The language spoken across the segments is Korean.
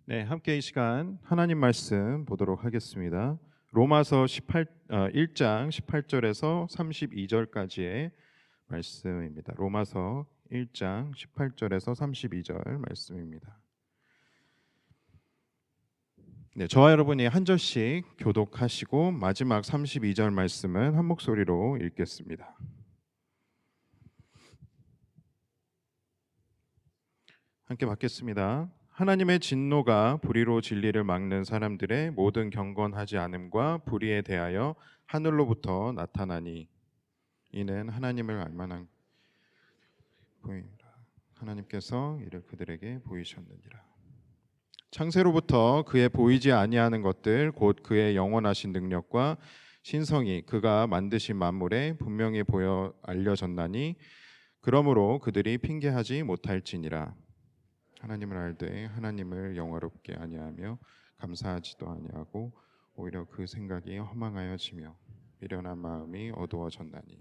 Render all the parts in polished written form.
네, 함께 이 시간 하나님 말씀 보도록 하겠습니다. 로마서 1장 18절에서 32절까지의 말씀입니다. 로마서 1장 18절에서 32절 말씀입니다. 네, 저와 여러분이 한 절씩 교독하시고 마지막 32절 말씀은 한 목소리로 읽겠습니다. 함께 받겠습니다. 하나님의 진노가 불의로 진리를 막는 사람들의 모든 경건하지 않음과 불의에 대하여 하늘로부터 나타나니 이는 하나님을 알만한 보이니라. 하나님께서 이를 그들에게 보이셨느니라. 창세로부터 그의 보이지 아니하는 것들 곧 그의 영원하신 능력과 신성이 그가 만드신 만물에 분명히 보여 알려졌나니 그러므로 그들이 핑계하지 못할지니라. 하나님을 알되 하나님을 영화롭게 아니하며 감사하지도 아니하고 오히려 그 생각이 허망하여지며 미련한 마음이 어두워졌나니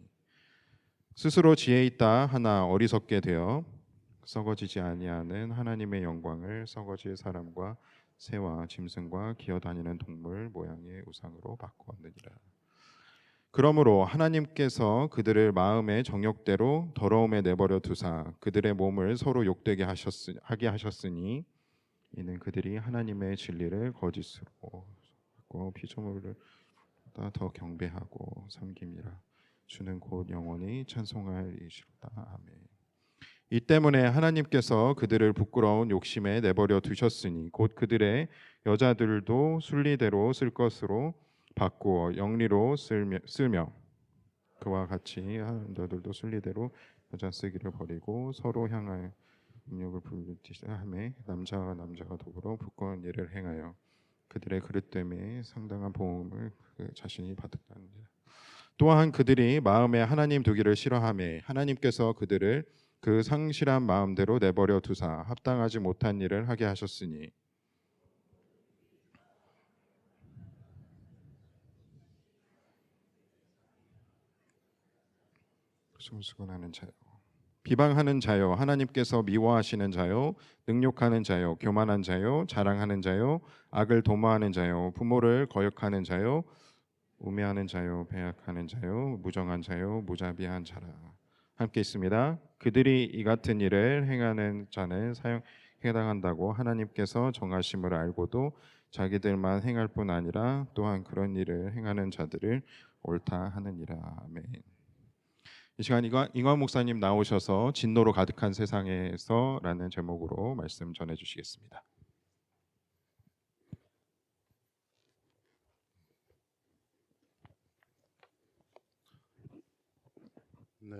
스스로 지혜 있다 하나 어리석게 되어 썩어지지 아니하는 하나님의 영광을 썩어질 사람과 새와 짐승과 기어다니는 동물 모양의 우상으로 바꾸었느니라. 그러므로 하나님께서 그들을 마음의 정욕대로 더러움에 내버려 두사 그들의 몸을 서로 욕되게 하게 하셨으니 이는 그들이 하나님의 진리를 거짓으로 받고 피조물을 더 경배하고 섬김이라. 주는 곧 영원히 찬송하리시로다. 아멘. 이 때문에 하나님께서 그들을 부끄러운 욕심에 내버려 두셨으니 곧 그들의 여자들도 순리대로 쓸 것으로 바꾸어 영리로 쓰며 그와 같이 너들도 순리대로 여자 쓰기를 버리고 서로 향하여 음욕을 불티하며 남자와 남자가 더불어 부끄러운 일을 행하여 그들의 그릇됨에 상당한 보응을 자신이 받았다는데 또한 그들이 마음에 하나님 두기를 싫어하며 하나님께서 그들을 그 상실한 마음대로 내버려 두사 합당하지 못한 일을 하게 하셨으니 수군하는 자요 비방하는 자요 하나님께서 미워하시는 자요 능욕하는 자요 교만한 자요 자랑하는 자요 악을 도모하는 자요 부모를 거역하는 자요 우매하는 자요 배약하는 자요 무정한 자요 무자비한 자라. 함께 있습니다. 그들이 이 같은 일을 행하는 자는 사형에 해당한다고 하나님께서 정하심을 알고도 자기들만 행할 뿐 아니라 또한 그런 일을 행하는 자들을 옳다 하느니라. 아멘. 이 시간 이광 목사님 나오셔서 진노로 가득한 세상에서라는 제목으로 말씀 전해 주시겠습니다. 네.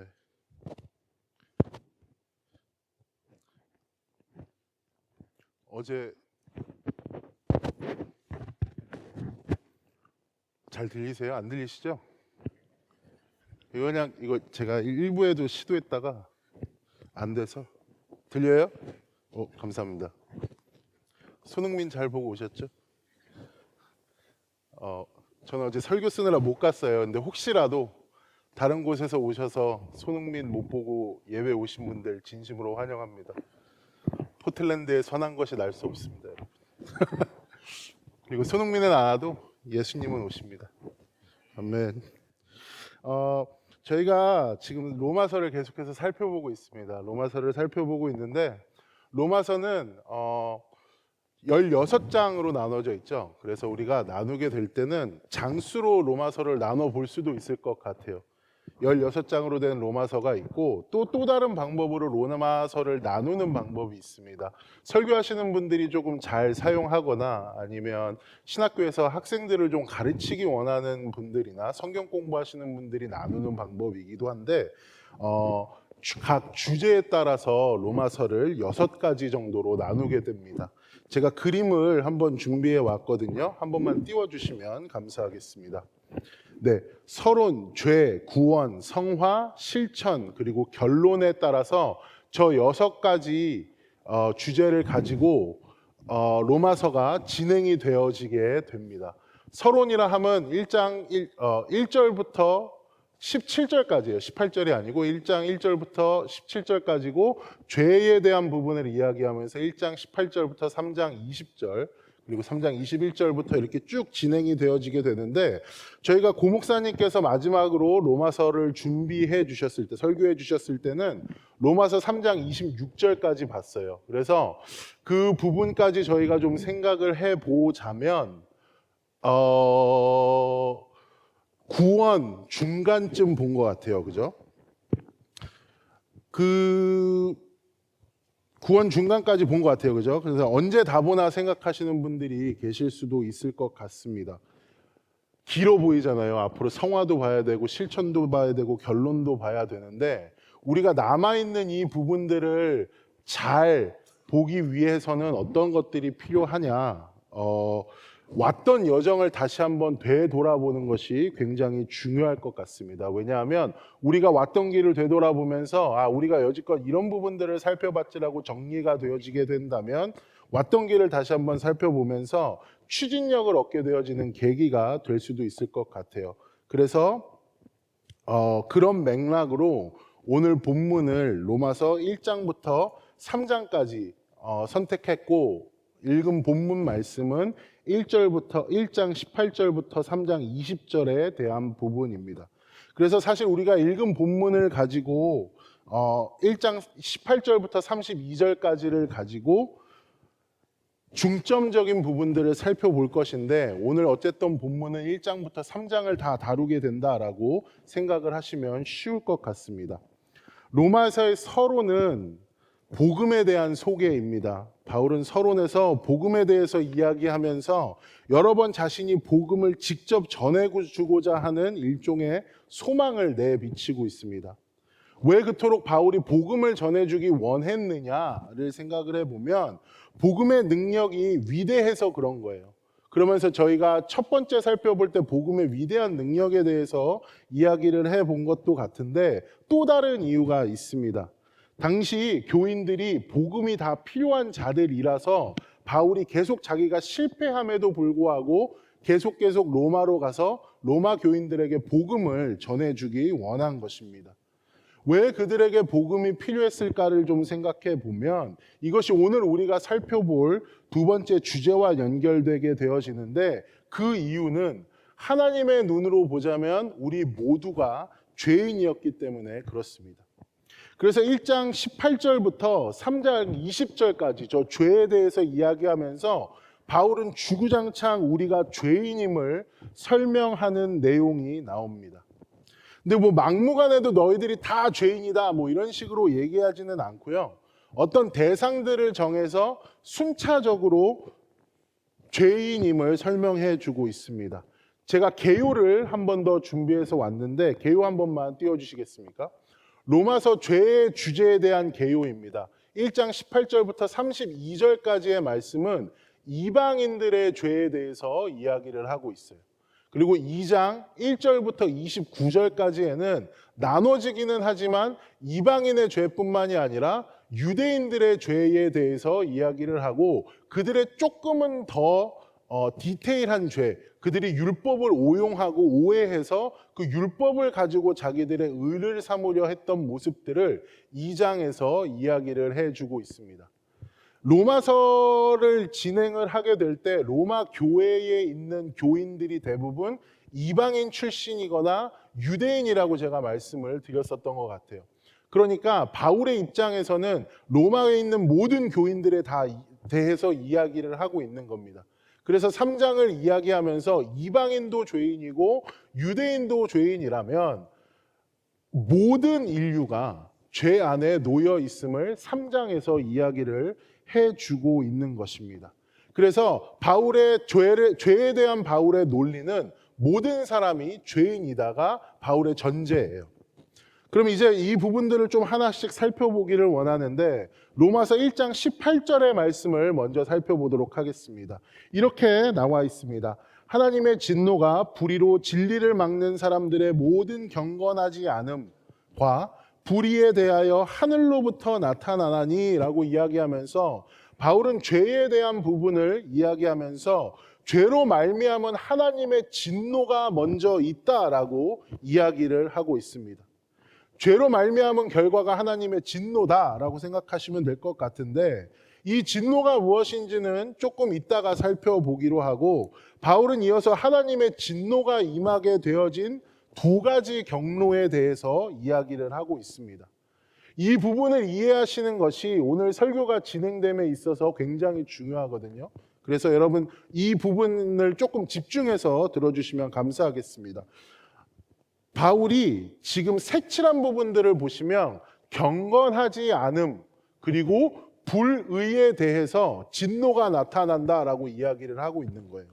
어제 잘 들리세요? 안 들리시죠? 이거 제가 일부에도 시도했다가 안 돼서 들려요? 감사합니다. 손흥민 잘 보고 오셨죠? 저는 어제 설교 쓰느라 못 갔어요. 근데 혹시라도 다른 곳에서 오셔서 손흥민 못 보고 예배 오신 분들 진심으로 환영합니다. 포틀랜드에 선한 것이 날 수 없습니다, 여러분. 그리고 손흥민은 안 와도 예수님은 오십니다. 아멘. 저희가 지금 로마서를 계속해서 살펴보고 있습니다. 로마서를 살펴보고 있는데 로마서는 16장으로 나눠져 있죠. 그래서 우리가 나누게 될 때는 장수로 로마서를 나눠 볼 수도 있을 것 같아요. 16장으로 된 로마서가 있고 또 다른 방법으로 로마서를 나누는 방법이 있습니다. 설교하시는 분들이 조금 잘 사용하거나 아니면 신학교에서 학생들을 좀 가르치기 원하는 분들이나 성경 공부하시는 분들이 나누는 방법이기도 한데 각 주제에 따라서 로마서를 6가지 정도로 나누게 됩니다. 제가 그림을 한번 준비해 왔거든요. 한 번만 띄워주시면 감사하겠습니다. 네, 서론, 죄, 구원, 성화, 실천, 그리고 결론에 따라서 저 6가지 주제를 가지고 로마서가 진행이 되어지게 됩니다. 서론이라 하면 1절부터 17절까지예요. 18절이 아니고 1장 1절부터 17절까지고 죄에 대한 부분을 이야기하면서 1장 18절부터 3장 20절 그리고 3장 21절부터 이렇게 쭉 진행이 되어지게 되는데 저희가 고 목사님께서 마지막으로 로마서를 준비해 주셨을 때 설교해 주셨을 때는 로마서 3장 26절까지 봤어요. 그래서 그 부분까지 저희가 좀 생각을 해 보자면 구원 중간쯤 본 것 같아요. 그죠? 그 구원 중간까지 본 것 같아요. 그죠? 그래서 언제 다 보나 생각하시는 분들이 계실 수도 있을 것 같습니다. 길어 보이잖아요. 앞으로 성화도 봐야 되고 실천도 봐야 되고 결론도 봐야 되는데 우리가 남아있는 이 부분들을 잘 보기 위해서는 어떤 것들이 필요하냐 왔던 여정을 다시 한번 되돌아보는 것이 굉장히 중요할 것 같습니다. 왜냐하면 우리가 왔던 길을 되돌아보면서 우리가 여지껏 이런 부분들을 살펴봤지라고 정리가 되어지게 된다면 왔던 길을 다시 한번 살펴보면서 추진력을 얻게 되어지는 계기가 될 수도 있을 것 같아요. 그래서 그런 맥락으로 오늘 본문을 로마서 1장부터 3장까지 선택했고 읽은 본문 말씀은 1장 18절부터 3장 20절에 대한 부분입니다. 그래서 사실 우리가 읽은 본문을 가지고 1장 18절부터 32절까지를 가지고 중점적인 부분들을 살펴볼 것인데 오늘 어쨌든 본문은 1장부터 3장을 다 다루게 된다라고 생각을 하시면 쉬울 것 같습니다. 로마서의 서론은 복음에 대한 소개입니다. 바울은 서론에서 복음에 대해서 이야기하면서 여러 번 자신이 복음을 직접 전해주고자 하는 일종의 소망을 내비치고 있습니다. 왜 그토록 바울이 복음을 전해주기 원했느냐를 생각을 해보면 복음의 능력이 위대해서 그런 거예요. 그러면서 저희가 첫 번째 살펴볼 때 복음의 위대한 능력에 대해서 이야기를 해본 것도 같은데 또 다른 이유가 있습니다. 당시 교인들이 복음이 다 필요한 자들이라서 바울이 계속 자기가 실패함에도 불구하고 계속 로마로 가서 로마 교인들에게 복음을 전해주기 원한 것입니다. 왜 그들에게 복음이 필요했을까를 좀 생각해 보면 이것이 오늘 우리가 살펴볼 두 번째 주제와 연결되게 되어지는데 그 이유는 하나님의 눈으로 보자면 우리 모두가 죄인이었기 때문에 그렇습니다. 그래서 1장 18절부터 3장 20절까지 저 죄에 대해서 이야기하면서 바울은 주구장창 우리가 죄인임을 설명하는 내용이 나옵니다. 근데 막무가내도 너희들이 다 죄인이다 이런 식으로 얘기하지는 않고요. 어떤 대상들을 정해서 순차적으로 죄인임을 설명해 주고 있습니다. 제가 개요를 한 번 더 준비해서 왔는데 개요 한 번만 띄워주시겠습니까? 로마서 죄의 주제에 대한 개요입니다. 1장 18절부터 32절까지의 말씀은 이방인들의 죄에 대해서 이야기를 하고 있어요. 그리고 2장 1절부터 29절까지에는 나눠지기는 하지만 이방인의 죄뿐만이 아니라 유대인들의 죄에 대해서 이야기를 하고 그들의 조금은 더 디테일한 죄, 그들이 율법을 오용하고 오해해서 그 율법을 가지고 자기들의 의를 삼으려 했던 모습들을 2장에서 이야기를 해주고 있습니다. 로마서를 진행을 하게 될 때 로마 교회에 있는 교인들이 대부분 이방인 출신이거나 유대인이라고 제가 말씀을 드렸었던 것 같아요. 그러니까 바울의 입장에서는 로마에 있는 모든 교인들에 다 대해서 이야기를 하고 있는 겁니다. 그래서 3장을 이야기하면서 이방인도 죄인이고 유대인도 죄인이라면 모든 인류가 죄 안에 놓여 있음을 3장에서 이야기를 해주고 있는 것입니다. 그래서 바울의 죄에 대한 바울의 논리는 모든 사람이 죄인이다가 바울의 전제예요. 그럼 이제 이 부분들을 좀 하나씩 살펴보기를 원하는데 로마서 1장 18절의 말씀을 먼저 살펴보도록 하겠습니다. 이렇게 나와 있습니다. 하나님의 진노가 불의로 진리를 막는 사람들의 모든 경건하지 않음과 불의에 대하여 하늘로부터 나타나나니 라고 이야기하면서 바울은 죄에 대한 부분을 이야기하면서 죄로 말미암은 하나님의 진노가 먼저 있다라고 이야기를 하고 있습니다. 죄로 말미암은 결과가 하나님의 진노다라고 생각하시면 될 것 같은데, 이 진노가 무엇인지는 조금 이따가 살펴보기로 하고, 바울은 이어서 하나님의 진노가 임하게 되어진 두 가지 경로에 대해서 이야기를 하고 있습니다. 이 부분을 이해하시는 것이 오늘 설교가 진행됨에 있어서 굉장히 중요하거든요. 그래서 여러분 이 부분을 조금 집중해서 들어주시면 감사하겠습니다. 바울이 지금 색칠한 부분들을 보시면 경건하지 않음 그리고 불의에 대해서 진노가 나타난다라고 이야기를 하고 있는 거예요.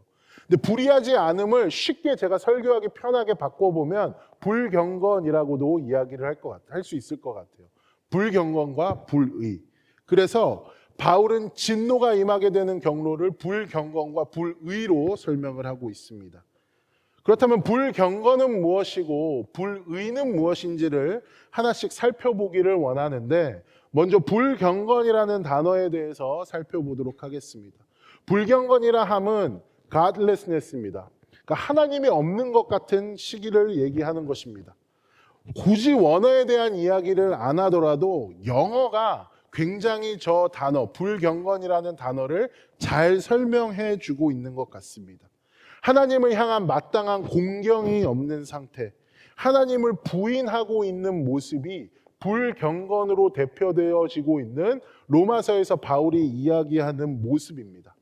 근데 불의하지 않음을 쉽게 제가 설교하기 편하게 바꿔보면 불경건이라고도 이야기를 할 수 있을 것 같아요. 불경건과 불의. 그래서 바울은 진노가 임하게 되는 경로를 불경건과 불의로 설명을 하고 있습니다. 그렇다면 불경건은 무엇이고 불의는 무엇인지를 하나씩 살펴보기를 원하는데, 먼저 불경건이라는 단어에 대해서 살펴보도록 하겠습니다. 불경건이라 함은 godlessness입니다. 그러니까 하나님이 없는 것 같은 시기를 얘기하는 것입니다. 굳이 원어에 대한 이야기를 안 하더라도 영어가 굉장히 저 단어, 불경건이라는 단어를 잘 설명해 주고 있는 것 같습니다. 하나님을 향한 마땅한 공경이 없는 상태, 하나님을 부인하고 있는 모습이 불경건으로 대표되어지고 있는 로마서에서 바울이 이야기하는 모습입니다.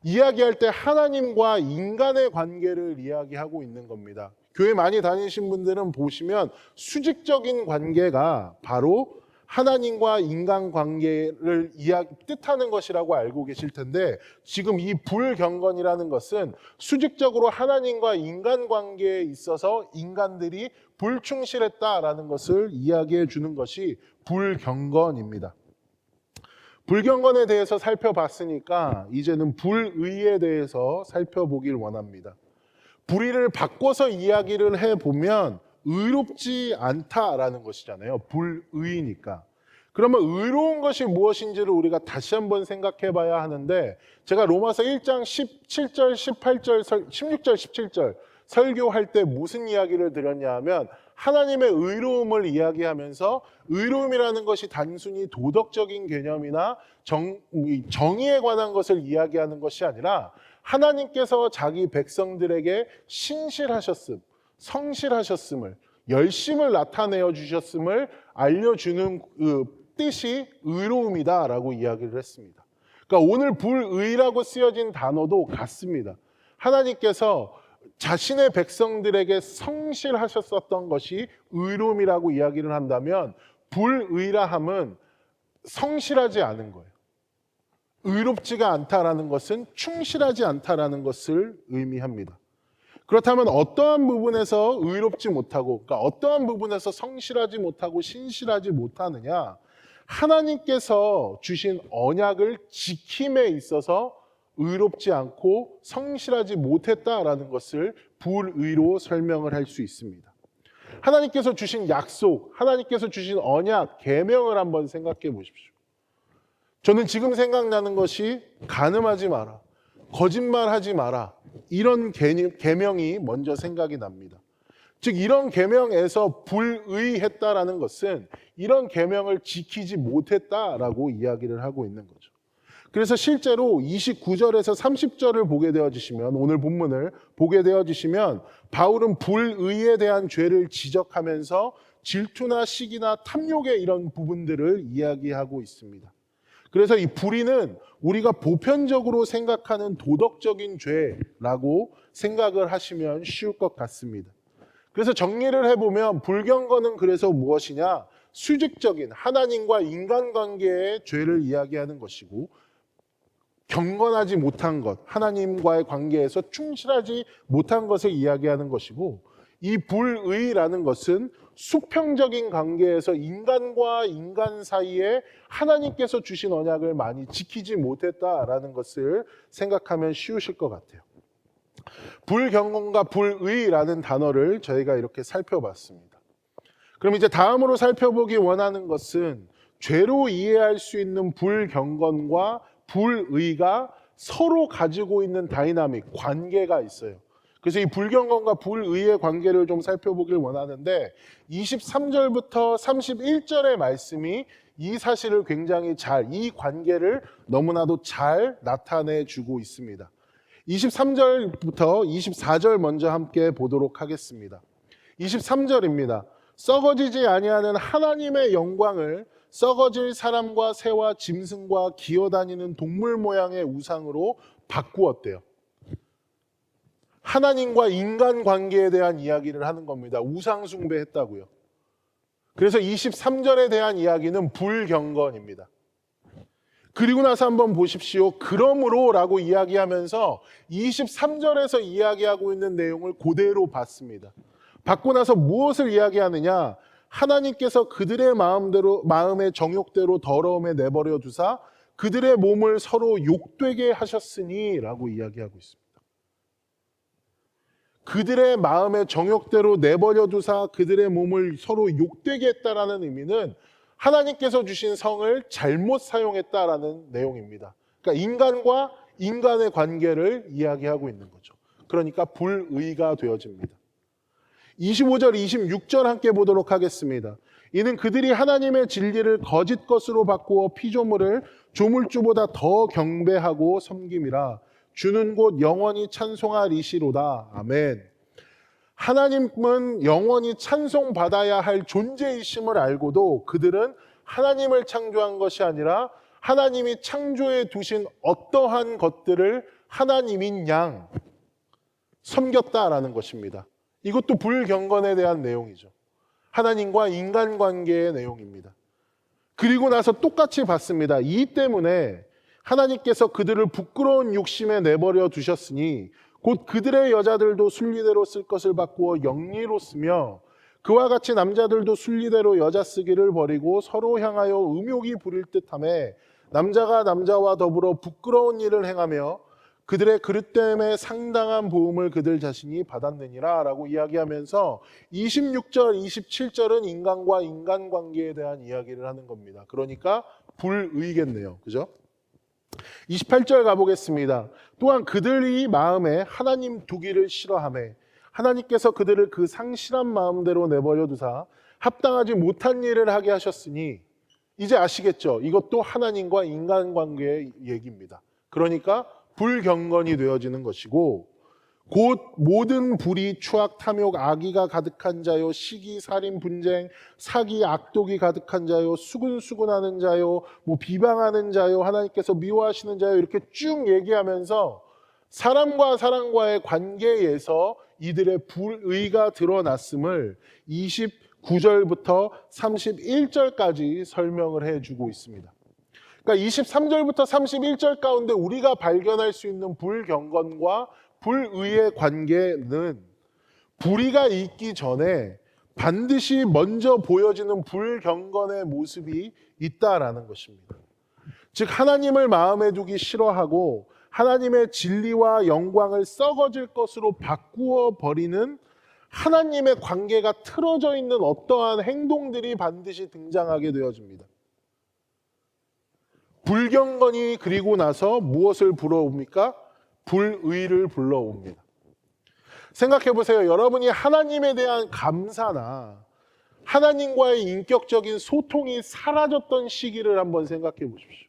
이야기할 때 하나님과 인간의 관계를 이야기하고 있는 겁니다. 교회 많이 다니신 분들은 보시면 수직적인 관계가 바로 하나님과 인간 관계를 뜻하는 것이라고 알고 계실 텐데, 지금 이 불경건이라는 것은 수직적으로 하나님과 인간 관계에 있어서 인간들이 불충실했다라는 것을 이야기해 주는 것이 불경건입니다. 불경건에 대해서 살펴봤으니까 이제는 불의에 대해서 살펴보길 원합니다. 불의를 바꿔서 이야기를 해보면 의롭지 않다라는 것이잖아요. 불의니까. 그러면 의로운 것이 무엇인지를 우리가 다시 한번 생각해 봐야 하는데, 제가 로마서 1장 17절, 18절, 16절, 17절 설교할 때 무슨 이야기를 드렸냐 하면, 하나님의 의로움을 이야기하면서 의로움이라는 것이 단순히 도덕적인 개념이나 정의에 관한 것을 이야기하는 것이 아니라 하나님께서 자기 백성들에게 신실하셨음, 성실하셨음을, 열심을 나타내어 주셨음을 알려주는 그 뜻이 의로움이다라고 이야기를 했습니다. 그러니까 오늘 불의라고 쓰여진 단어도 같습니다. 하나님께서 자신의 백성들에게 성실하셨었던 것이 의로움이라고 이야기를 한다면, 불의라 함은 성실하지 않은 거예요. 의롭지가 않다라는 것은 충실하지 않다라는 것을 의미합니다. 그렇다면 어떠한 부분에서 의롭지 못하고, 그러니까 어떠한 부분에서 성실하지 못하고 신실하지 못하느냐? 하나님께서 주신 언약을 지킴에 있어서 의롭지 않고 성실하지 못했다라는 것을 불의로 설명을 할 수 있습니다. 하나님께서 주신 약속, 하나님께서 주신 언약, 계명을 한번 생각해 보십시오. 저는 지금 생각나는 것이 간음하지 마라, 거짓말하지 마라, 이런 계명이 먼저 생각이 납니다. 즉 이런 계명에서 불의했다라는 것은 이런 계명을 지키지 못했다라고 이야기를 하고 있는 거죠. 그래서 실제로 29절에서 30절을 보게 되어지시면, 오늘 본문을 보게 되어지시면 바울은 불의에 대한 죄를 지적하면서 질투나 시기나 탐욕의 이런 부분들을 이야기하고 있습니다. 그래서 이 불의는 우리가 보편적으로 생각하는 도덕적인 죄라고 생각을 하시면 쉬울 것 같습니다. 그래서 정리를 해보면 불경건은 그래서 무엇이냐? 수직적인 하나님과 인간관계의 죄를 이야기하는 것이고, 경건하지 못한 것, 하나님과의 관계에서 충실하지 못한 것을 이야기하는 것이고, 이 불의라는 것은 수평적인 관계에서 인간과 인간 사이에 하나님께서 주신 언약을 많이 지키지 못했다라는 것을 생각하면 쉬우실 것 같아요. 불경건과 불의라는 단어를 저희가 이렇게 살펴봤습니다. 그럼 이제 다음으로 살펴보기 원하는 것은 죄로 이해할 수 있는 불경건과 불의가 서로 가지고 있는 다이나믹, 관계가 있어요. 그래서 이 불경건과 불의의 관계를 좀 살펴보길 원하는데 23절부터 31절의 말씀이 이 사실을 굉장히 이 관계를 너무나도 잘 나타내 주고 있습니다. 23절부터 24절 먼저 함께 보도록 하겠습니다. 23절입니다. 썩어지지 아니하는 하나님의 영광을 썩어질 사람과 새와 짐승과 기어다니는 동물 모양의 우상으로 바꾸었대요. 하나님과 인간 관계에 대한 이야기를 하는 겁니다. 우상 숭배했다고요. 그래서 23절에 대한 이야기는 불경건입니다. 그리고 나서 한번 보십시오. 그러므로 라고 이야기하면서 23절에서 이야기하고 있는 내용을 그대로 받습니다. 받고 나서 무엇을 이야기하느냐? 하나님께서 그들의 마음의 정욕대로 더러움에 내버려 두사 그들의 몸을 서로 욕되게 하셨으니 라고 이야기하고 있습니다. 그들의 마음의 정욕대로 내버려 두사 그들의 몸을 서로 욕되게 했다라는 의미는 하나님께서 주신 성을 잘못 사용했다라는 내용입니다. 그러니까 인간과 인간의 관계를 이야기하고 있는 거죠. 그러니까 불의가 되어집니다. 25절, 26절 함께 보도록 하겠습니다. 이는 그들이 하나님의 진리를 거짓 것으로 바꾸어 피조물을 조물주보다 더 경배하고 섬김이라. 주는 곧 영원히 찬송하리시로다. 아멘. 하나님은 영원히 찬송받아야 할 존재이심을 알고도 그들은 하나님을 창조한 것이 아니라 하나님이 창조해 두신 어떠한 것들을 하나님인 양 섬겼다라는 것입니다. 이것도 불경건에 대한 내용이죠. 하나님과 인간관계의 내용입니다. 그리고 나서 똑같이 봤습니다. 이 때문에 하나님께서 그들을 부끄러운 욕심에 내버려 두셨으니 곧 그들의 여자들도 순리대로 쓸 것을 바꾸어 영리로 쓰며 그와 같이 남자들도 순리대로 여자 쓰기를 버리고 서로 향하여 음욕이 부릴 듯하며 남자가 남자와 더불어 부끄러운 일을 행하며 그들의 그릇됨에 상당한 보응을 그들 자신이 받았느니라 라고 이야기하면서 26절, 27절은 인간과 인간관계에 대한 이야기를 하는 겁니다. 그러니까 불의겠네요. 그죠? 28절 가보겠습니다. 또한 그들이 마음에 하나님 두기를 싫어하며 하나님께서 그들을 그 상실한 마음대로 내버려 두사 합당하지 못한 일을 하게 하셨으니 이제 아시겠죠? 이것도 하나님과 인간관계의 얘기입니다. 그러니까 불경건이 되어지는 것이고 곧 모든 불의, 추악, 탐욕, 악의가 가득한 자요 시기, 살인, 분쟁, 사기, 악독이 가득한 자요 수군수군하는 자요 비방하는 자요 하나님께서 미워하시는 자요 이렇게 쭉 얘기하면서 사람과 사람과의 관계에서 이들의 불의가 드러났음을 29절부터 31절까지 설명을 해주고 있습니다. 그러니까 23절부터 31절 가운데 우리가 발견할 수 있는 불경건과 불의의 관계는 불의가 있기 전에 반드시 먼저 보여지는 불경건의 모습이 있다라는 것입니다. 즉 하나님을 마음에 두기 싫어하고 하나님의 진리와 영광을 썩어질 것으로 바꾸어 버리는 하나님의 관계가 틀어져 있는 어떠한 행동들이 반드시 등장하게 되어집니다. 불경건이 그리고 나서 무엇을 불러옵니까? 불의를 불러옵니다. 생각해 보세요. 여러분이 하나님에 대한 감사나 하나님과의 인격적인 소통이 사라졌던 시기를 한번 생각해 보십시오.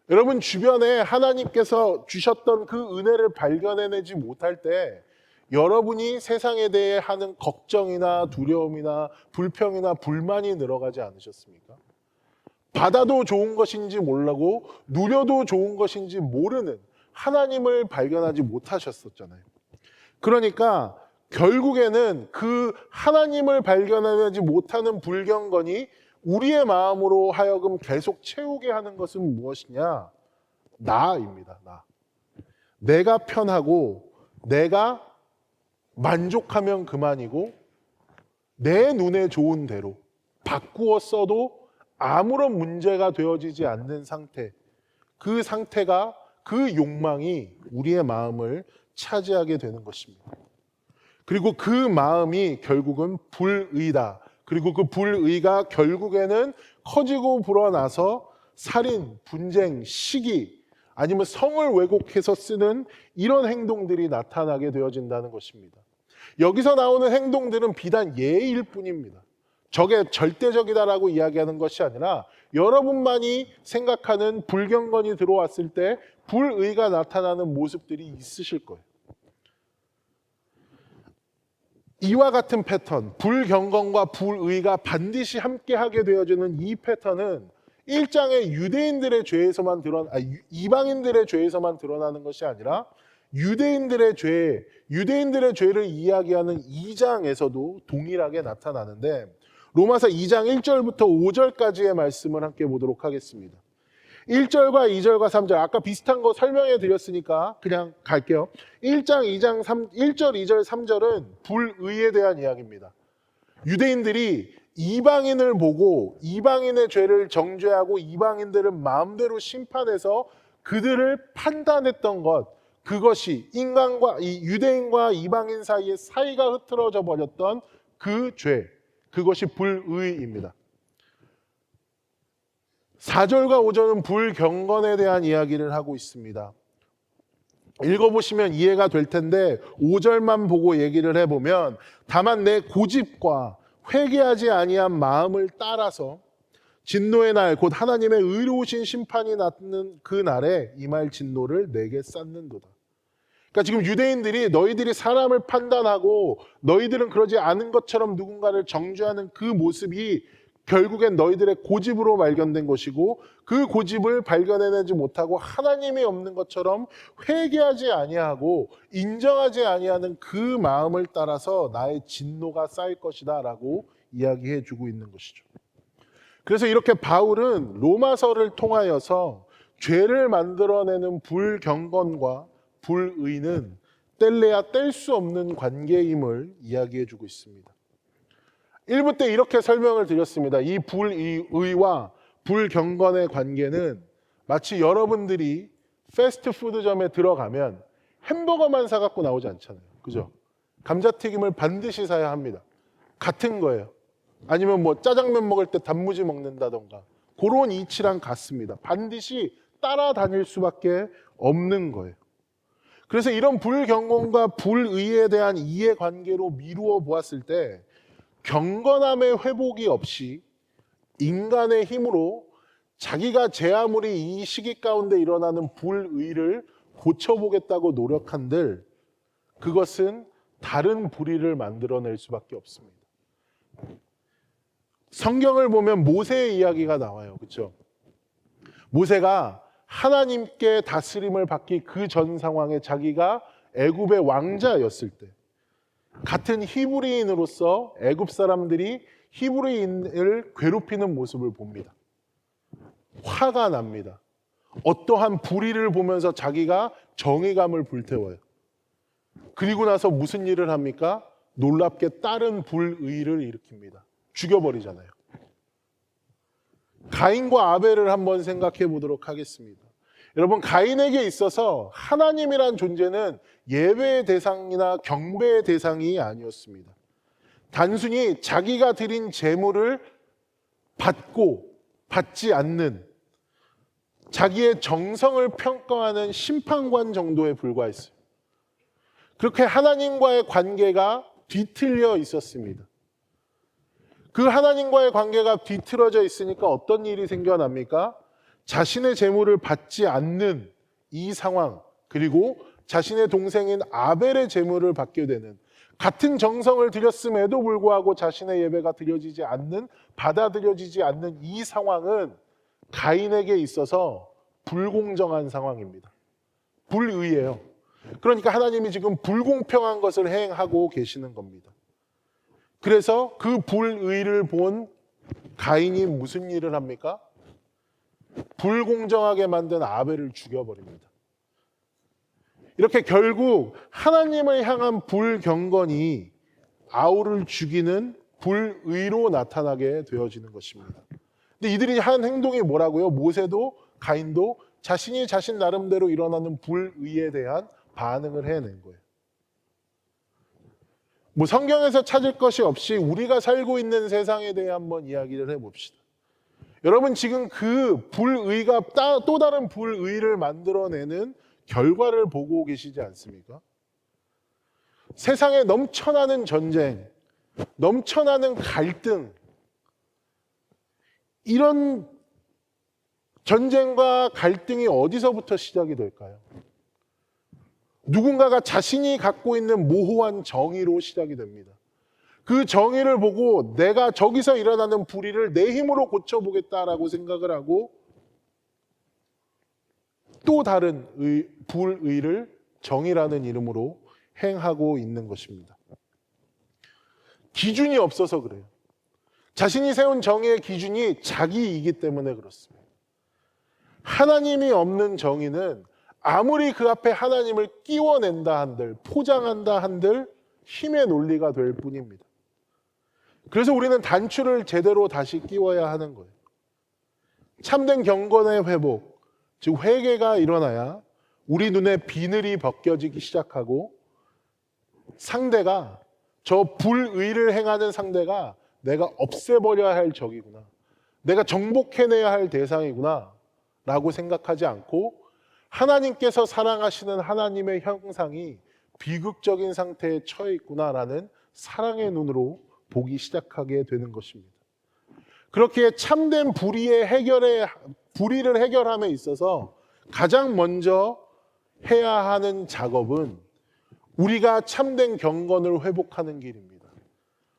여러분 주변에 하나님께서 주셨던 그 은혜를 발견해내지 못할 때 여러분이 세상에 대해 하는 걱정이나 두려움이나 불평이나 불만이 늘어가지 않으셨습니까? 받아도 좋은 것인지 모르고 누려도 좋은 것인지 모르는 하나님을 발견하지 못하셨었잖아요. 그러니까 결국에는 그 하나님을 발견하지 못하는 불경건이 우리의 마음으로 하여금 계속 채우게 하는 것은 무엇이냐? 나입니다. 나. 내가 편하고 내가 만족하면 그만이고 내 눈에 좋은 대로 바꾸어 써도 아무런 문제가 되어지지 않는 상태, 그 상태가 그 욕망이 우리의 마음을 차지하게 되는 것입니다. 그리고 그 마음이 결국은 불의다. 그리고 그 불의가 결국에는 커지고 불어나서 살인, 분쟁, 시기, 아니면 성을 왜곡해서 쓰는 이런 행동들이 나타나게 되어진다는 것입니다. 여기서 나오는 행동들은 비단 예일 뿐입니다. 저게 절대적이다라고 이야기하는 것이 아니라 여러분만이 생각하는 불경건이 들어왔을 때 불의가 나타나는 모습들이 있으실 거예요. 이와 같은 패턴, 불경건과 불의가 반드시 함께하게 되어지는 이 패턴은 1장의 유대인들의 죄에서만 이방인들의 죄에서만 드러나는 것이 아니라 유대인들의 죄를 이야기하는 2장에서도 동일하게 나타나는데, 로마서 2장 1절부터 5절까지의 말씀을 함께 보도록 하겠습니다. 1절과 2절과 3절, 아까 비슷한 거 설명해 드렸으니까 그냥 갈게요. 1장, 2장, 1절, 2절, 3절은 불의에 대한 이야기입니다. 유대인들이 이방인을 보고 이방인의 죄를 정죄하고 이방인들을 마음대로 심판해서 그들을 판단했던 것, 그것이 유대인과 이방인 사이의 사이가 흐트러져 버렸던 그 죄, 그것이 불의입니다. 4절과 5절은 불경건에 대한 이야기를 하고 있습니다. 읽어보시면 이해가 될 텐데 5절만 보고 얘기를 해보면, 다만 내 고집과 회개하지 아니한 마음을 따라서 진노의 날 곧 하나님의 의로우신 심판이 났는 그 날에 임할 진노를 내게 쌓는도다. 그러니까 지금 유대인들이 너희들이 사람을 판단하고 너희들은 그러지 않은 것처럼 누군가를 정죄하는 그 모습이 결국엔 너희들의 고집으로 발견된 것이고, 그 고집을 발견해내지 못하고 하나님이 없는 것처럼 회개하지 아니하고 인정하지 아니하는 그 마음을 따라서 나의 진노가 쌓일 것이다 라고 이야기해 주고 있는 것이죠. 그래서 이렇게 바울은 로마서를 통하여서 죄를 만들어내는 불경건과 불의는 뗄래야 뗄 수 없는 관계임을 이야기해 주고 있습니다. 1부 때 이렇게 설명을 드렸습니다. 이 불의와 불경건의 관계는 마치 여러분들이 패스트푸드점에 들어가면 햄버거만 사갖고 나오지 않잖아요. 그죠? 감자튀김을 반드시 사야 합니다. 같은 거예요. 아니면 뭐 짜장면 먹을 때 단무지 먹는다던가 그런 이치랑 같습니다. 반드시 따라다닐 수밖에 없는 거예요. 그래서 이런 불경건과 불의에 대한 이해관계로 미루어 보았을 때 경건함의 회복이 없이 인간의 힘으로 자기가 제 아무리 이 시기 가운데 일어나는 불의를 고쳐보겠다고 노력한들 그것은 다른 불의를 만들어낼 수밖에 없습니다. 성경을 보면 모세의 이야기가 나와요. 그렇죠? 모세가 하나님께 다스림을 받기 그 전 상황에 자기가 애굽의 왕자였을 때 같은 히브리인으로서 애굽 사람들이 히브리인을 괴롭히는 모습을 봅니다. 화가 납니다. 어떠한 불의를 보면서 자기가 정의감을 불태워요. 그리고 나서 무슨 일을 합니까? 놀랍게 다른 불의를 일으킵니다. 죽여버리잖아요. 가인과 아벨을 한번 생각해 보도록 하겠습니다. 여러분, 가인에게 있어서 하나님이란 존재는 예배의 대상이나 경배의 대상이 아니었습니다. 단순히 자기가 드린 제물을 받지 않는 자기의 정성을 평가하는 심판관 정도에 불과했어요. 그렇게 하나님과의 관계가 뒤틀려 있었습니다. 그 하나님과의 관계가 뒤틀어져 있으니까 어떤 일이 생겨납니까? 자신의 제물을 받지 않는 이 상황, 그리고 자신의 동생인 아벨의 제물을 받게 되는, 같은 정성을 들였음에도 불구하고 자신의 예배가 받아들여지지 않는 이 상황은 가인에게 있어서 불공정한 상황입니다. 불의예요. 그러니까 하나님이 지금 불공평한 것을 행하고 계시는 겁니다. 그래서 그 불의를 본 가인이 무슨 일을 합니까? 불공정하게 만든 아벨을 죽여버립니다. 이렇게 결국 하나님을 향한 불경건이 아우를 죽이는 불의로 나타나게 되어지는 것입니다. 근데 이들이 한 행동이 뭐라고요? 모세도 가인도 자신이 자신 나름대로 일어나는 불의에 대한 반응을 해낸 거예요. 뭐 성경에서 찾을 것이 없이 우리가 살고 있는 세상에 대해 한번 이야기를 해봅시다. 여러분 지금 그 불의가 또 다른 불의를 만들어내는 결과를 보고 계시지 않습니까? 세상에 넘쳐나는 전쟁, 넘쳐나는 갈등, 이런 전쟁과 갈등이 어디서부터 시작이 될까요? 누군가가 자신이 갖고 있는 모호한 정의로 시작이 됩니다. 그 정의를 보고 내가 저기서 일어나는 불의를 내 힘으로 고쳐보겠다라고 생각을 하고 또 다른 불의를 정의라는 이름으로 행하고 있는 것입니다. 기준이 없어서 그래요. 자신이 세운 정의의 기준이 자기이기 때문에 그렇습니다. 하나님이 없는 정의는 아무리 그 앞에 하나님을 끼워낸다 한들, 포장한다 한들 힘의 논리가 될 뿐입니다. 그래서 우리는 단추를 제대로 다시 끼워야 하는 거예요. 참된 경건의 회복, 즉 회개가 일어나야 우리 눈에 비늘이 벗겨지기 시작하고 상대가, 저 불의를 행하는 상대가 내가 없애버려야 할 적이구나, 내가 정복해내야 할 대상이구나 라고 생각하지 않고 하나님께서 사랑하시는 하나님의 형상이 비극적인 상태에 처해 있구나라는 사랑의 눈으로 보기 시작하게 되는 것입니다. 그렇게 참된 불의를 해결함에 있어서 가장 먼저 해야 하는 작업은 우리가 참된 경건을 회복하는 길입니다.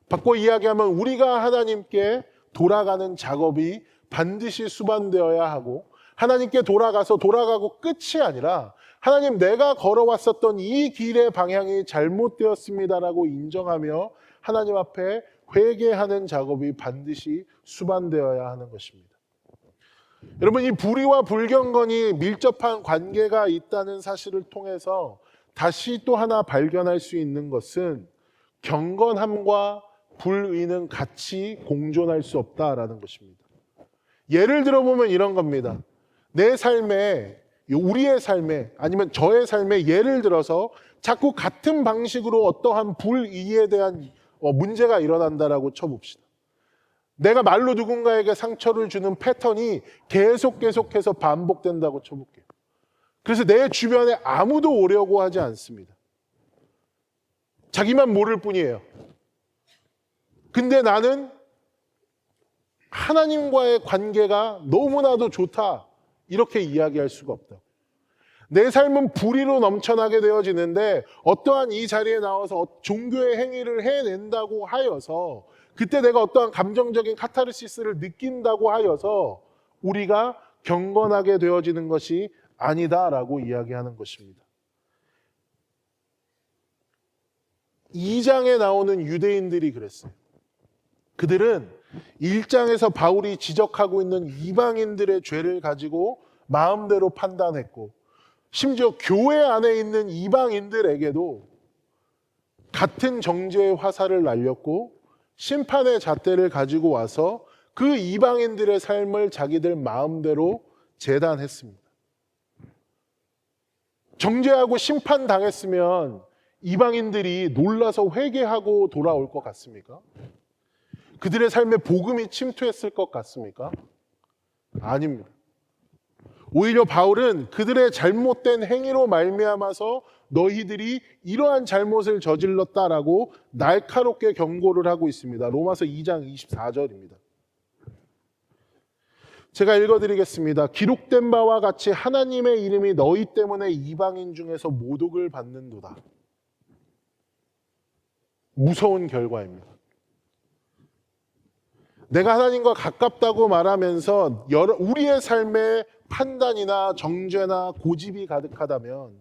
바꿔 이야기하면 우리가 하나님께 돌아가는 작업이 반드시 수반되어야 하고, 하나님께 돌아가고 끝이 아니라 하나님, 내가 걸어왔었던 이 길의 방향이 잘못되었습니다라고 인정하며 하나님 앞에 회개하는 작업이 반드시 수반되어야 하는 것입니다. 여러분, 이 불의와 불경건이 밀접한 관계가 있다는 사실을 통해서 다시 또 하나 발견할 수 있는 것은 경건함과 불의는 같이 공존할 수 없다라는 것입니다. 예를 들어보면 이런 겁니다. 내 삶에, 우리의 삶에, 아니면 저의 삶에 예를 들어서 자꾸 같은 방식으로 어떠한 불이익에 대한 문제가 일어난다라고 쳐봅시다. 내가 말로 누군가에게 상처를 주는 패턴이 계속해서 반복된다고 쳐볼게요. 그래서 내 주변에 아무도 오려고 하지 않습니다. 자기만 모를 뿐이에요. 근데 나는 하나님과의 관계가 너무나도 좋다, 이렇게 이야기할 수가 없다. 내 삶은 불의로 넘쳐나게 되어지는데 어떠한 이 자리에 나와서 종교의 행위를 해낸다고 하여서, 그때 내가 어떠한 감정적인 카타르시스를 느낀다고 하여서 우리가 경건하게 되어지는 것이 아니다라고 이야기하는 것입니다. 2장에 나오는 유대인들이 그랬어요. 그들은 1장에서 바울이 지적하고 있는 이방인들의 죄를 가지고 마음대로 판단했고, 심지어 교회 안에 있는 이방인들에게도 같은 정죄의 화살을 날렸고 심판의 잣대를 가지고 와서 그 이방인들의 삶을 자기들 마음대로 재단했습니다. 정죄하고 심판당했으면 이방인들이 놀라서 회개하고 돌아올 것 같습니까? 그들의 삶에 복음이 침투했을 것 같습니까? 아닙니다. 오히려 바울은 그들의 잘못된 행위로 말미암아서 너희들이 이러한 잘못을 저질렀다라고 날카롭게 경고를 하고 있습니다. 로마서 2장 24절입니다. 제가 읽어드리겠습니다. 기록된 바와 같이 하나님의 이름이 너희 때문에 이방인 중에서 모독을 받는도다. 무서운 결과입니다. 내가 하나님과 가깝다고 말하면서 우리의 삶에 판단이나 정죄나 고집이 가득하다면,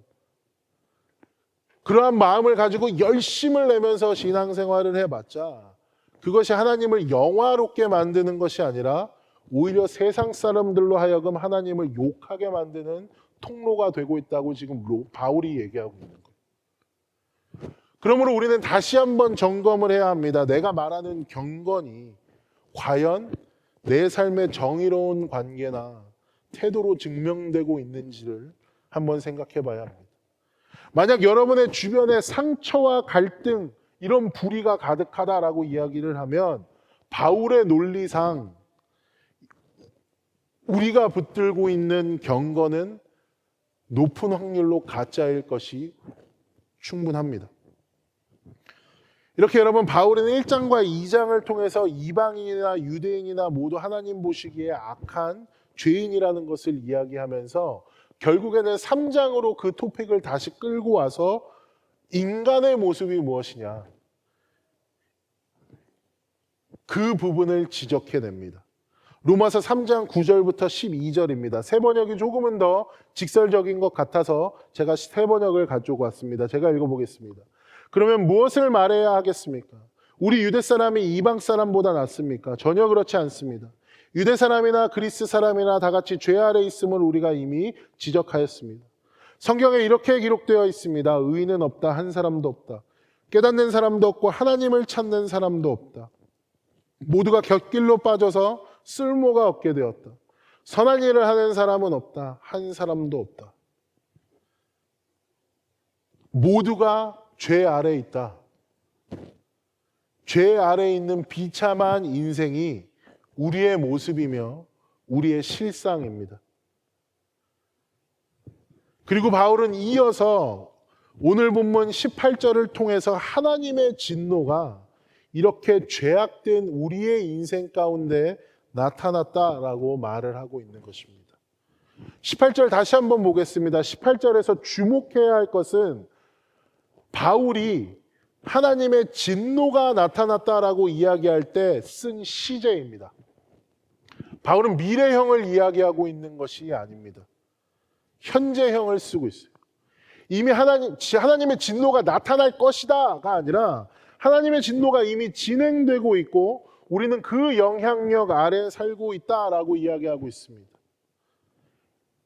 그러한 마음을 가지고 열심을 내면서 신앙생활을 해봤자 그것이 하나님을 영화롭게 만드는 것이 아니라 오히려 세상 사람들로 하여금 하나님을 욕하게 만드는 통로가 되고 있다고 지금 바울이 얘기하고 있는 거예요. 그러므로 우리는 다시 한번 점검을 해야 합니다. 내가 말하는 경건이 과연 내 삶의 정의로운 관계나 태도로 증명되고 있는지를 한번 생각해 봐야 합니다. 만약 여러분의 주변에 상처와 갈등, 이런 불의가 가득하다라고 이야기를 하면 바울의 논리상 우리가 붙들고 있는 경건은 높은 확률로 가짜일 것이 충분합니다. 이렇게 여러분, 바울은 1장과 2장을 통해서 이방인이나 유대인이나 모두 하나님 보시기에 악한 죄인이라는 것을 이야기하면서 결국에는 3장으로 그 토픽을 다시 끌고 와서 인간의 모습이 무엇이냐, 그 부분을 지적해냅니다. 로마서 3장 9절부터 12절입니다. 새 번역이 조금은 더 직설적인 것 같아서 제가 새 번역을 가지고 왔습니다. 제가 읽어보겠습니다. 그러면 무엇을 말해야 하겠습니까? 우리 유대 사람이 이방 사람보다 낫습니까? 전혀 그렇지 않습니다. 유대 사람이나 그리스 사람이나 다 같이 죄 아래 있음을 우리가 이미 지적하였습니다. 성경에 이렇게 기록되어 있습니다. 의인은 없다, 한 사람도 없다. 깨닫는 사람도 없고 하나님을 찾는 사람도 없다. 모두가 곁길로 빠져서 쓸모가 없게 되었다. 선한 일을 하는 사람은 없다, 한 사람도 없다. 모두가 죄 아래 있다. 죄 아래 있는 비참한 인생이 우리의 모습이며 우리의 실상입니다. 그리고 바울은 이어서 오늘 본문 18절을 통해서 하나님의 진노가 이렇게 죄악된 우리의 인생 가운데 나타났다라고 말을 하고 있는 것입니다. 18절 다시 한번 보겠습니다. 18절에서 주목해야 할 것은 바울이 하나님의 진노가 나타났다라고 이야기할 때 쓴 시제입니다. 바울은 미래형을 이야기하고 있는 것이 아닙니다. 현재형을 쓰고 있어요. 이미 하나님의 진노가 나타날 것이다가 아니라 하나님의 진노가 이미 진행되고 있고 우리는 그 영향력 아래 살고 있다라고 이야기하고 있습니다.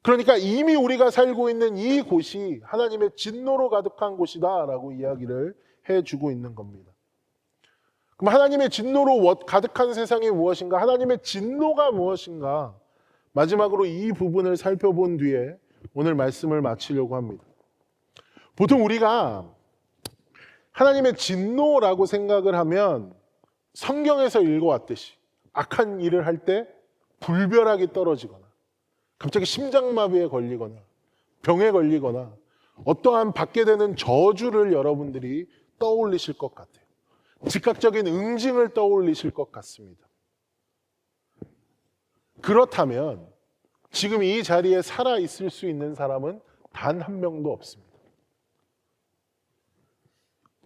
그러니까 이미 우리가 살고 있는 이 곳이 하나님의 진노로 가득한 곳이다라고 이야기를 해주고 있는 겁니다. 그럼 하나님의 진노로 가득한 세상이 무엇인가? 하나님의 진노가 무엇인가? 마지막으로 이 부분을 살펴본 뒤에 오늘 말씀을 마치려고 합니다. 보통 우리가 하나님의 진노라고 생각을 하면 성경에서 읽어왔듯이 악한 일을 할 때 불벼락이 떨어지거나 갑자기 심장마비에 걸리거나 병에 걸리거나 어떠한 받게 되는 저주를 여러분들이 떠올리실 것 같아요. 즉각적인 응징을 떠올리실 것 같습니다. 그렇다면 지금 이 자리에 살아 있을 수 있는 사람은 단 한 명도 없습니다.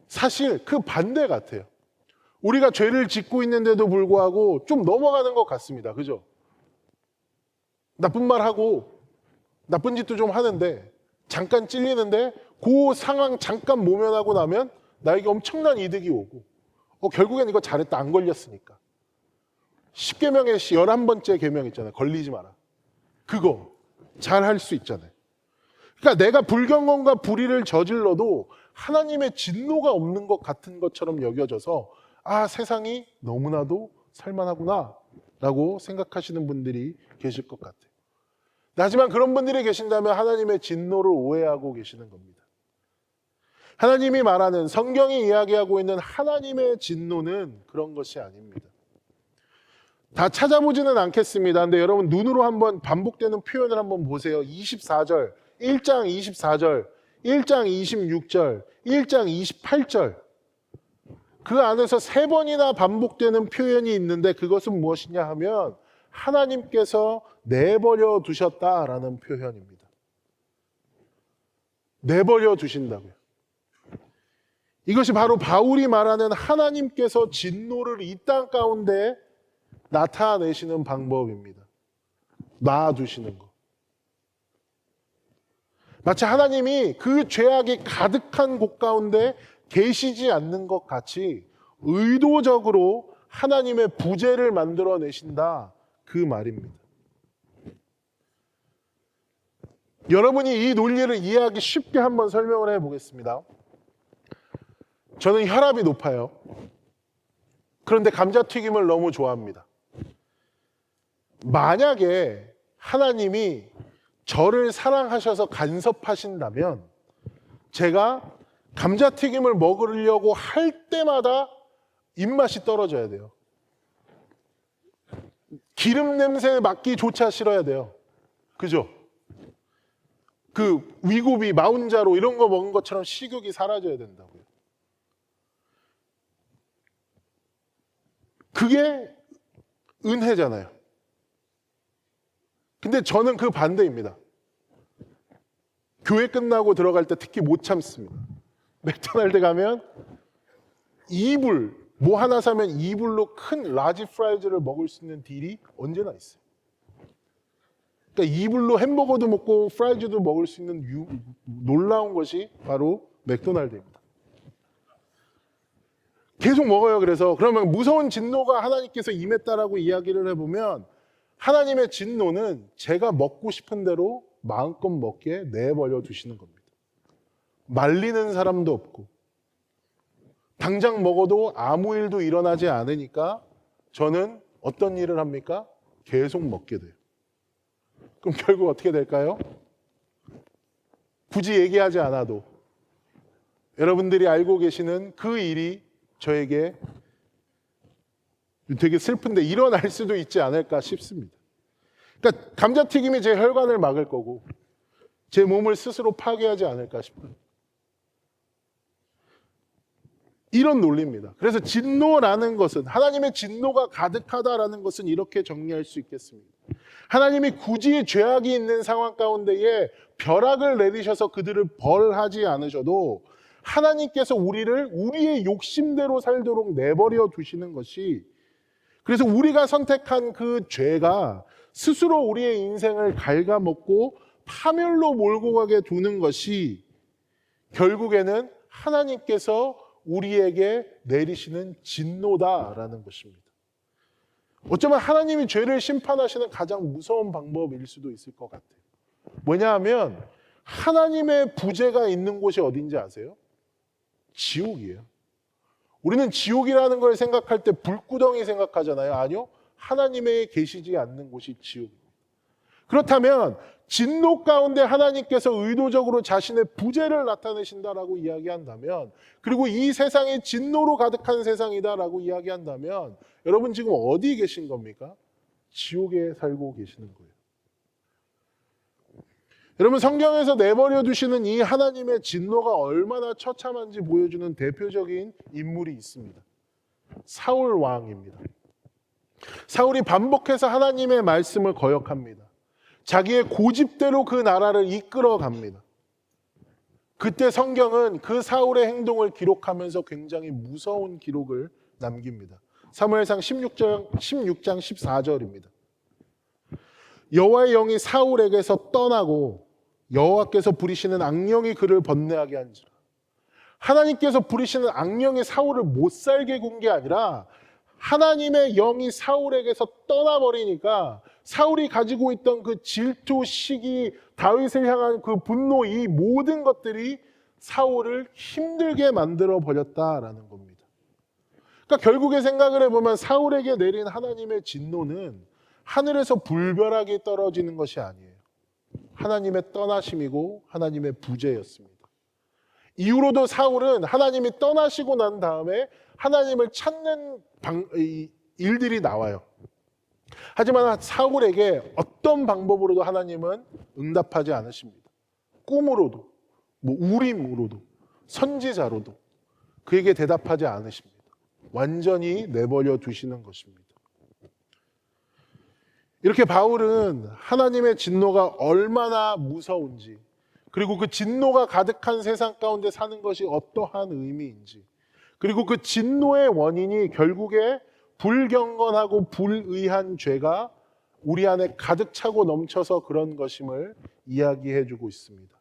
사실 그 반대 같아요. 우리가 죄를 짓고 있는데도 불구하고 좀 넘어가는 것 같습니다. 그죠? 나쁜 말 하고 나쁜 짓도 좀 하는데 잠깐 찔리는데 그 상황 잠깐 모면하고 나면 나에게 엄청난 이득이 오고 결국엔 이거 잘했다, 안 걸렸으니까. 10계명의 11번째 계명 있잖아요. 걸리지 마라. 그거 잘 할 수 있잖아요. 그러니까 내가 불경건과 불의를 저질러도 하나님의 진노가 없는 것 같은 것처럼 여겨져서 세상이 너무나도 살만하구나 라고 생각하시는 분들이 계실 것 같아요. 하지만 그런 분들이 계신다면 하나님의 진노를 오해하고 계시는 겁니다. 하나님이 말하는, 성경이 이야기하고 있는 하나님의 진노는 그런 것이 아닙니다. 다 찾아보지는 않겠습니다. 근데 여러분 눈으로 한번 반복되는 표현을 한번 보세요. 24절, 1장 24절, 1장 26절, 1장 28절. 그 안에서 3번이나 반복되는 표현이 있는데 그것은 무엇이냐 하면 하나님께서 내버려 두셨다라는 표현입니다. 내버려 두신다고요. 이것이 바로 바울이 말하는 하나님께서 진노를 이 땅 가운데 나타내시는 방법입니다. 놔두시는 것. 마치 하나님이 그 죄악이 가득한 곳 가운데 계시지 않는 것 같이 의도적으로 하나님의 부재를 만들어내신다, 그 말입니다. 여러분이 이 논리를 이해하기 쉽게 한번 설명을 해보겠습니다. 저는 혈압이 높아요. 그런데 감자튀김을 너무 좋아합니다. 만약에 하나님이 저를 사랑하셔서 간섭하신다면 제가 감자튀김을 먹으려고 할 때마다 입맛이 떨어져야 돼요. 기름 냄새 맡기조차 싫어야 돼요. 그죠? 그 위고비, 마운자로 이런 거 먹은 것처럼 식욕이 사라져야 된다고요. 그게 은혜잖아요. 근데 저는 그 반대입니다. 교회 끝나고 들어갈 때 특히 못 참습니다. 맥도날드 가면 2불, 뭐 하나 사면 2불로 큰 라지 프라이즈를 먹을 수 있는 딜이 언제나 있어요. 그러니까 2불로 햄버거도 먹고 프라이즈도 먹을 수 있는 놀라운 것이 바로 맥도날드입니다. 계속 먹어요. 그래서 그러면 무서운 진노가 하나님께서 임했다라고 이야기를 해보면 하나님의 진노는 제가 먹고 싶은 대로 마음껏 먹게 내버려 두시는 겁니다. 말리는 사람도 없고 당장 먹어도 아무 일도 일어나지 않으니까 저는 어떤 일을 합니까? 계속 먹게 돼요. 그럼 결국 어떻게 될까요? 굳이 얘기하지 않아도 여러분들이 알고 계시는 그 일이 저에게 되게 슬픈데 일어날 수도 있지 않을까 싶습니다. 그러니까 감자튀김이 제 혈관을 막을 거고 제 몸을 스스로 파괴하지 않을까 싶어요. 이런 논리입니다. 그래서 진노라는 것은 하나님의 진노가 가득하다라는 것은 이렇게 정리할 수 있겠습니다. 하나님이 굳이 죄악이 있는 상황 가운데에 벼락을 내리셔서 그들을 벌하지 않으셔도 하나님께서 우리를 우리의 욕심대로 살도록 내버려 두시는 것이, 그래서 우리가 선택한 그 죄가 스스로 우리의 인생을 갉아먹고 파멸로 몰고 가게 두는 것이 결국에는 하나님께서 우리에게 내리시는 진노다라는 것입니다. 어쩌면 하나님이 죄를 심판하시는 가장 무서운 방법일 수도 있을 것 같아요. 뭐냐 하면 하나님의 부재가 있는 곳이 어딘지 아세요? 지옥이에요. 우리는 지옥이라는 걸 생각할 때 불구덩이 생각하잖아요. 아니요. 하나님의 계시지 않는 곳이 지옥입니다. 그렇다면 진노 가운데 하나님께서 의도적으로 자신의 부재를 나타내신다라고 이야기한다면, 그리고 이 세상이 진노로 가득한 세상이다라고 이야기한다면 여러분 지금 어디 계신 겁니까? 지옥에 살고 계시는 거예요. 여러분 성경에서 내버려 두시는 이 하나님의 진노가 얼마나 처참한지 보여주는 대표적인 인물이 있습니다. 사울 왕입니다. 사울이 반복해서 하나님의 말씀을 거역합니다. 자기의 고집대로 그 나라를 이끌어 갑니다. 그때 성경은 그 사울의 행동을 기록하면서 굉장히 무서운 기록을 남깁니다. 사무엘상 16장 14절입니다. 여호와의 영이 사울에게서 떠나고 여호와께서 부리시는 악령이 그를 번뇌하게 한지라. 하나님께서 부리시는 악령이 사울을 못 살게 군 게 아니라 하나님의 영이 사울에게서 떠나버리니까 사울이 가지고 있던 그 질투, 시기, 다윗을 향한 그 분노, 이 모든 것들이 사울을 힘들게 만들어 버렸다라는 겁니다. 그러니까 결국에 생각을 해보면 사울에게 내린 하나님의 진노는 하늘에서 불벼락이 떨어지는 것이 아니에요. 하나님의 떠나심이고 하나님의 부재였습니다. 이후로도 사울은 하나님이 떠나시고 난 다음에 하나님을 찾는 일들이 나와요. 하지만 사울에게 어떤 방법으로도 하나님은 응답하지 않으십니다. 꿈으로도, 우림으로도, 선지자로도 그에게 대답하지 않으십니다. 완전히 내버려 두시는 것입니다. 이렇게 바울은 하나님의 진노가 얼마나 무서운지, 그리고 그 진노가 가득한 세상 가운데 사는 것이 어떠한 의미인지, 그리고 그 진노의 원인이 결국에 불경건하고 불의한 죄가 우리 안에 가득 차고 넘쳐서 그런 것임을 이야기해 주고 있습니다.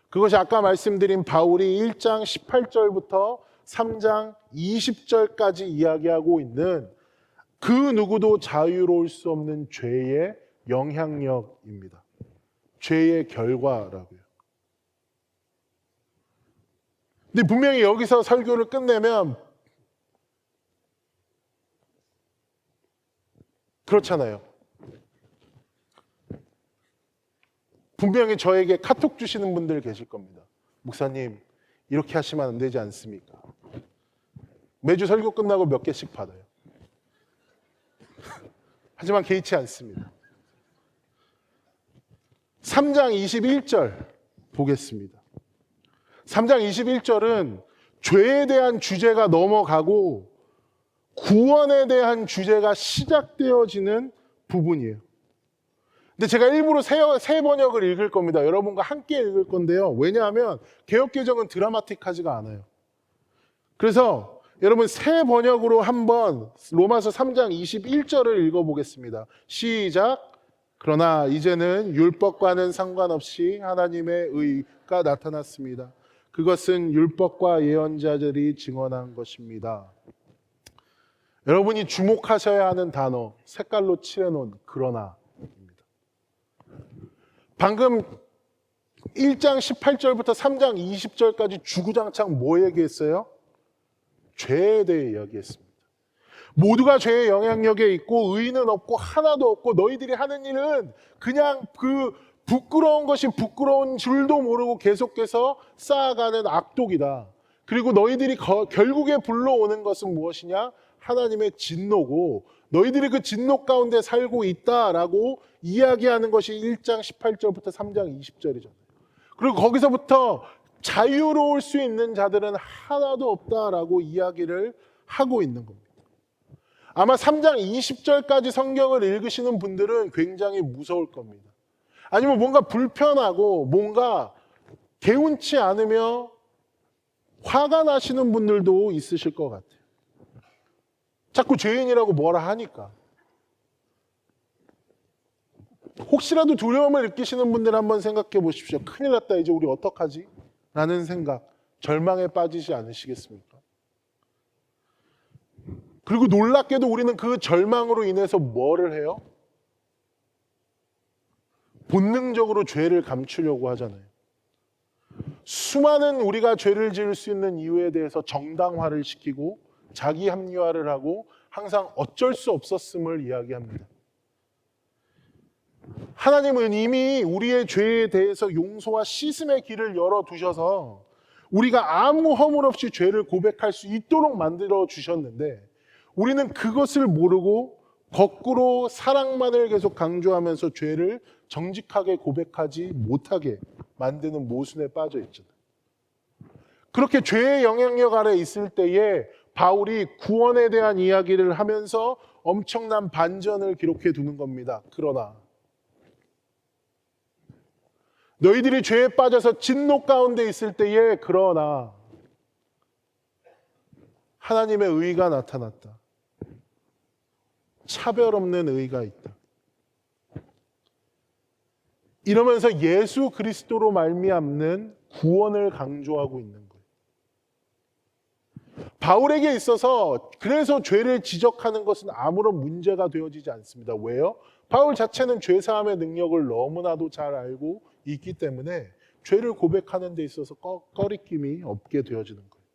그것이 아까 말씀드린 바울이 1장 18절부터 3장 20절까지 이야기하고 있는 그 누구도 자유로울 수 없는 죄의 영향력입니다. 죄의 결과라고요. 근데 분명히 여기서 설교를 끝내면 그렇잖아요. 분명히 저에게 카톡 주시는 분들 계실 겁니다. 목사님, 이렇게 하시면 안 되지 않습니까? 매주 설교 끝나고 몇 개씩 받아요. 하지만 개의치 않습니다. 3장 21절 보겠습니다. 3장 21절은 죄에 대한 주제가 넘어가고 구원에 대한 주제가 시작되어지는 부분이에요. 근데 제가 일부러 새 번역을 읽을 겁니다. 여러분과 함께 읽을 건데요. 왜냐하면 개역개정은 드라마틱하지가 않아요. 그래서 여러분 새 번역으로 한번 로마서 3장 21절을 읽어보겠습니다. 시작. 그러나 이제는 율법과는 상관없이 하나님의 의가 나타났습니다. 그것은 율법과 예언자들이 증언한 것입니다. 여러분이 주목하셔야 하는 단어 색깔로 칠해놓은 그러나입니다. 방금 1장 18절부터 3장 20절까지 주구장창 뭐 얘기했어요? 죄에 대해 이야기했습니다. 모두가 죄의 영향력에 있고 의인은 없고 하나도 없고 너희들이 하는 일은 그냥 그 부끄러운 것이 부끄러운 줄도 모르고 계속해서 쌓아가는 악독이다. 그리고 너희들이 결국에 불러오는 것은 무엇이냐? 하나님의 진노고 너희들이 그 진노 가운데 살고 있다라고 이야기하는 것이 1장 18절부터 3장 20절이잖아요. 그리고 거기서부터 자유로울 수 있는 자들은 하나도 없다라고 이야기를 하고 있는 겁니다. 아마 3장 20절까지 성경을 읽으시는 분들은 굉장히 무서울 겁니다. 아니면 뭔가 불편하고 뭔가 개운치 않으며 화가 나시는 분들도 있으실 것 같아요. 자꾸 죄인이라고 뭐라 하니까. 혹시라도 두려움을 느끼시는 분들 한번 생각해 보십시오. 큰일 났다, 이제 우리 어떡하지? 라는 생각, 절망에 빠지지 않으시겠습니까? 그리고 놀랍게도 우리는 그 절망으로 인해서 뭐를 해요? 본능적으로 죄를 감추려고 하잖아요. 수많은 우리가 죄를 지을 수 있는 이유에 대해서 정당화를 시키고 자기 합리화를 하고 항상 어쩔 수 없었음을 이야기합니다. 하나님은 이미 우리의 죄에 대해서 용서와 씻음의 길을 열어두셔서 우리가 아무 허물 없이 죄를 고백할 수 있도록 만들어 주셨는데 우리는 그것을 모르고 거꾸로 사랑만을 계속 강조하면서 죄를 정직하게 고백하지 못하게 만드는 모순에 빠져 있잖아요. 그렇게 죄의 영향력 아래 있을 때에 바울이 구원에 대한 이야기를 하면서 엄청난 반전을 기록해 두는 겁니다. 그러나 너희들이 죄에 빠져서 진노 가운데 있을 때에 그러나 하나님의 의가 나타났다. 차별 없는 의가 있다. 이러면서 예수 그리스도로 말미암는 구원을 강조하고 있는 거예요. 바울에게 있어서 그래서 죄를 지적하는 것은 아무런 문제가 되어지지 않습니다. 왜요? 바울 자체는 죄사함의 능력을 너무나도 잘 알고 있기 때문에 죄를 고백하는 데 있어서 꺼리낌이 없게 되어지는 거예요.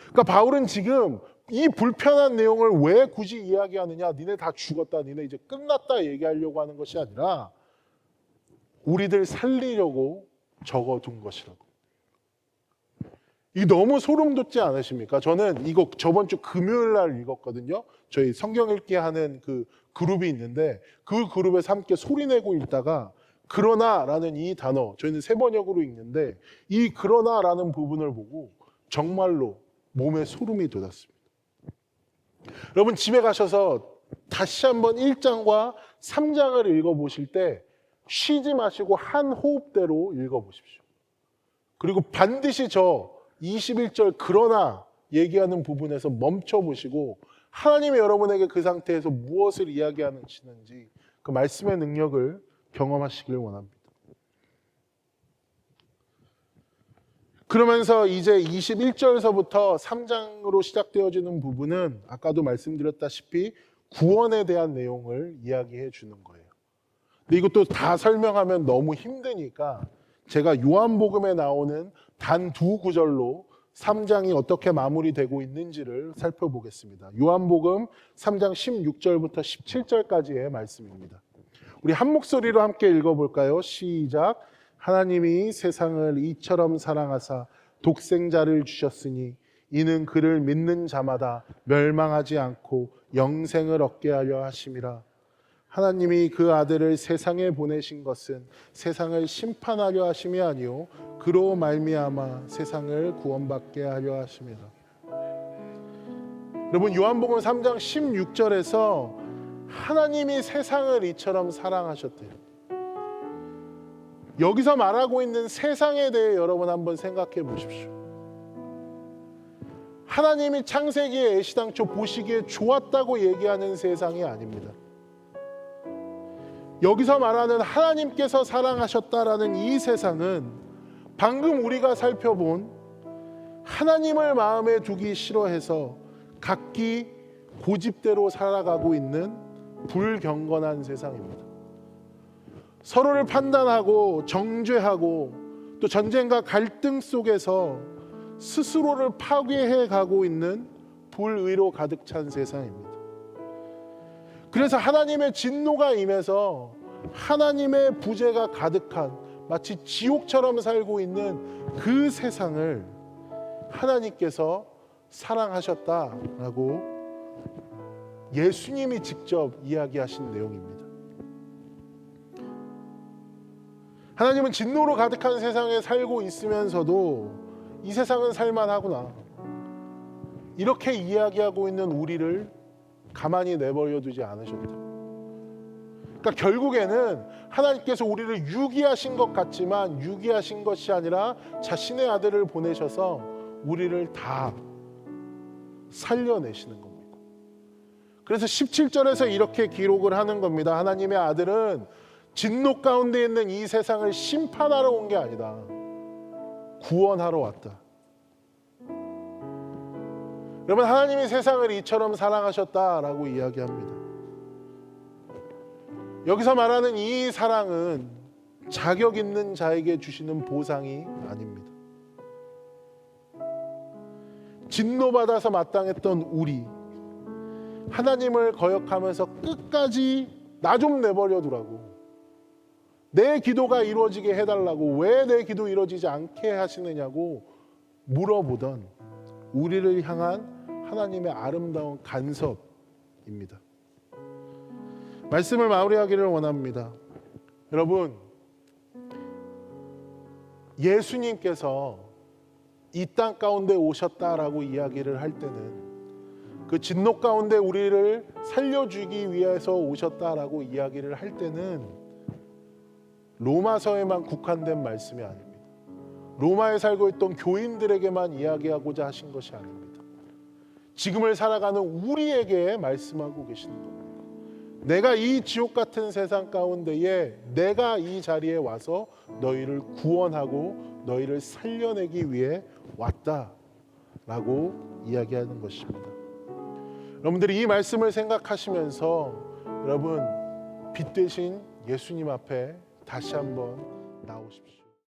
그러니까 바울은 지금 이 불편한 내용을 왜 굳이 이야기하느냐? 니네 다 죽었다, 니네 이제 끝났다 얘기하려고 하는 것이 아니라 우리들 살리려고 적어둔 것이라고. 이게 너무 소름 돋지 않으십니까? 저는 이거 저번 주 금요일 날 읽었거든요. 저희 성경 읽기 하는 그 그룹이 있는데 그 그룹에서 함께 소리내고 읽다가 그러나라는 이 단어, 저희는 세 번역으로 읽는데 이 그러나라는 부분을 보고 정말로 몸에 소름이 돋았습니다. 여러분 집에 가셔서 다시 한번 1장과 3장을 읽어보실 때 쉬지 마시고 한 호흡대로 읽어보십시오. 그리고 반드시 저 21절 그러나 얘기하는 부분에서 멈춰보시고 하나님이 여러분에게 그 상태에서 무엇을 이야기하시는지 그 말씀의 능력을 경험하시길 원합니다. 그러면서 이제 21절에서부터 3장으로 시작되어지는 부분은 아까도 말씀드렸다시피 구원에 대한 내용을 이야기해 주는 거예요. 근데 이것도 다 설명하면 너무 힘드니까 제가 요한복음에 나오는 단 두 구절로 3장이 어떻게 마무리되고 있는지를 살펴보겠습니다. 요한복음 3장 16절부터 17절까지의 말씀입니다. 우리 한 목소리로 함께 읽어볼까요? 시작. 하나님이 세상을 이처럼 사랑하사 독생자를 주셨으니 이는 그를 믿는 자마다 멸망하지 않고 영생을 얻게 하려 하심이라. 하나님이 그 아들을 세상에 보내신 것은 세상을 심판하려 하심이 아니요 그로 말미암아 세상을 구원받게 하려 하심이라. 여러분, 요한복음 3장 16절에서 하나님이 세상을 이처럼 사랑하셨대요. 여기서 말하고 있는 세상에 대해 여러분 한번 생각해 보십시오. 하나님이 창세기에 애시당초 보시기에 좋았다고 얘기하는 세상이 아닙니다. 여기서 말하는 하나님께서 사랑하셨다라는 이 세상은 방금 우리가 살펴본 하나님을 마음에 두기 싫어해서 각기 고집대로 살아가고 있는 불경건한 세상입니다. 서로를 판단하고 정죄하고 또 전쟁과 갈등 속에서 스스로를 파괴해 가고 있는 불의로 가득 찬 세상입니다. 그래서 하나님의 진노가 임해서 하나님의 부재가 가득한 마치 지옥처럼 살고 있는 그 세상을 하나님께서 사랑하셨다라고 예수님이 직접 이야기하신 내용입니다. 하나님은 진노로 가득한 세상에 살고 있으면서도 이 세상은 살만하구나, 이렇게 이야기하고 있는 우리를 가만히 내버려 두지 않으셨다. 그러니까 결국에는 하나님께서 우리를 유기하신 것 같지만 유기하신 것이 아니라 자신의 아들을 보내셔서 우리를 다 살려내시는 겁니다. 그래서 17절에서 이렇게 기록을 하는 겁니다. 하나님의 아들은 진노 가운데 있는 이 세상을 심판하러 온 게 아니다, 구원하러 왔다. 여러분, 하나님이 세상을 이처럼 사랑하셨다라고 이야기합니다. 여기서 말하는 이 사랑은 자격 있는 자에게 주시는 보상이 아닙니다. 진노받아서 마땅했던 우리, 하나님을 거역하면서 끝까지 나 좀 내버려 두라고, 내 기도가 이루어지게 해달라고, 왜 내 기도 이루어지지 않게 하시느냐고 물어보던 우리를 향한 하나님의 아름다운 간섭입니다. 말씀을 마무리하기를 원합니다. 여러분, 예수님께서 이 땅 가운데 오셨다라고 이야기를 할 때는 그 진노 가운데 우리를 살려주기 위해서 오셨다라고 이야기를 할 때는 로마서에만 국한된 말씀이 아닙니다. 로마에 살고 있던 교인들에게만 이야기하고자 하신 것이 아닙니다. 지금을 살아가는 우리에게 말씀하고 계시는 겁니다. 내가 이 지옥 같은 세상 가운데에 내가 이 자리에 와서 너희를 구원하고 너희를 살려내기 위해 왔다라고 이야기하는 것입니다. 여러분들이 이 말씀을 생각하시면서 여러분, 빛 되신 예수님 앞에 다시 한번 나오십시오.